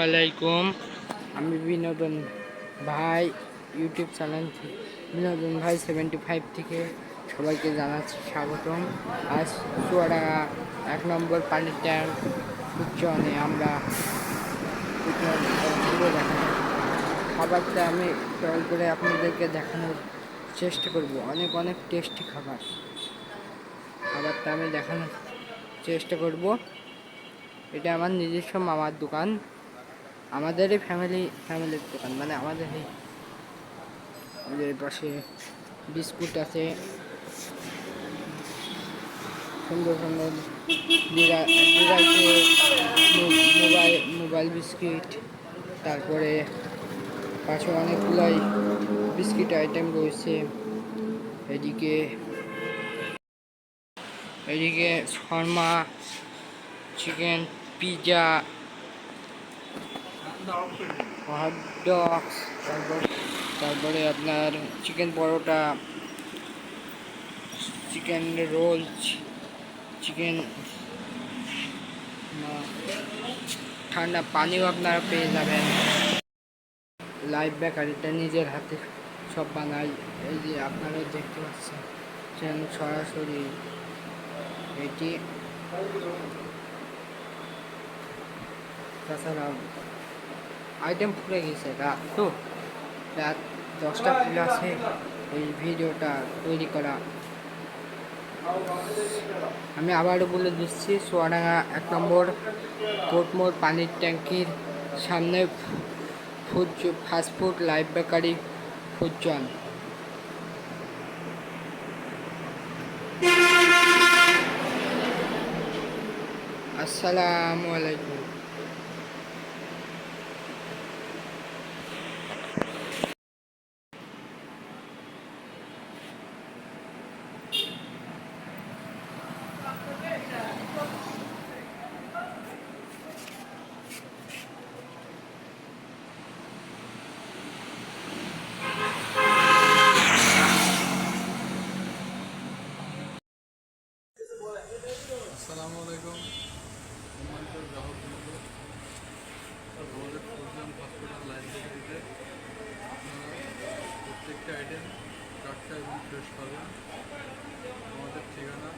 আলাইকুম। আমি বিনোদন ভাই ইউটিউব চ্যানেল বিনোদন ভাই 75 থেকে সবাইকে জানাচ্ছি স্বাগতম। আজ চুয়াডাঙ্গা 1 নম্বর পানির ট্যাঙ্ক উচ্চনে আমরা ঘুরে দেখাবো। খাবারটা আমি ট্রাই করে আপনাদেরকে দেখানোর চেষ্টা করব। অনেক অনেক টেস্টি খাবারটা আমি দেখানোর চেষ্টা করব। এটা আমার নিজস্ব মামার দোকান, আমাদেরই ফ্যামিলির দোকান, মানে আমাদের পাশে বিস্কুট আছে, সুন্দর সুন্দর মোবাইল বিস্কিট, তারপরে পাশে অনেকগুলাই বিস্কিট আইটেম রয়েছে। এদিকে Sharma, chicken, pizza, hot dogs, তারপরে আপনার চিকেন পরোটা, চিকেন রোল, চিকেন ঠান্ডা পানিও আপনারা পেয়ে যাবেন। লাইভ বেকারিটা নিজের হাতে সব বানাই। এই যে আপনারা দেখতে পাচ্ছেন সরাসরি এটি। তাছাড়া আইটেম ফুরে গেছে, রাত তো রাত 10টা ফুল আছে এই ভিডিওটা তৈরি করা। আমি আবারও বলে দিচ্ছি, চুয়াডাঙ্গা 1 নম্বর কোর্টমোড় পানির ট্যাঙ্কির সামনে ফাস্টফুড লাইভ বেকারি ফুডজন। আসসালামু আলাইকুম। আসসালামু আলাইকুম। সম্মানিত গ্রাহক বন্ধু, আমাদের ফুডজন হসপিটাল লাইব্রেরিতে আপনারা প্রত্যেকটা আইটেম টাটকা এবং ফ্রেশ পাবেন। আমাদের ঠিকানা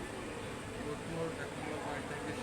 কোর্টমোড় 1 নম্বর পানির ট্যাঙ্কের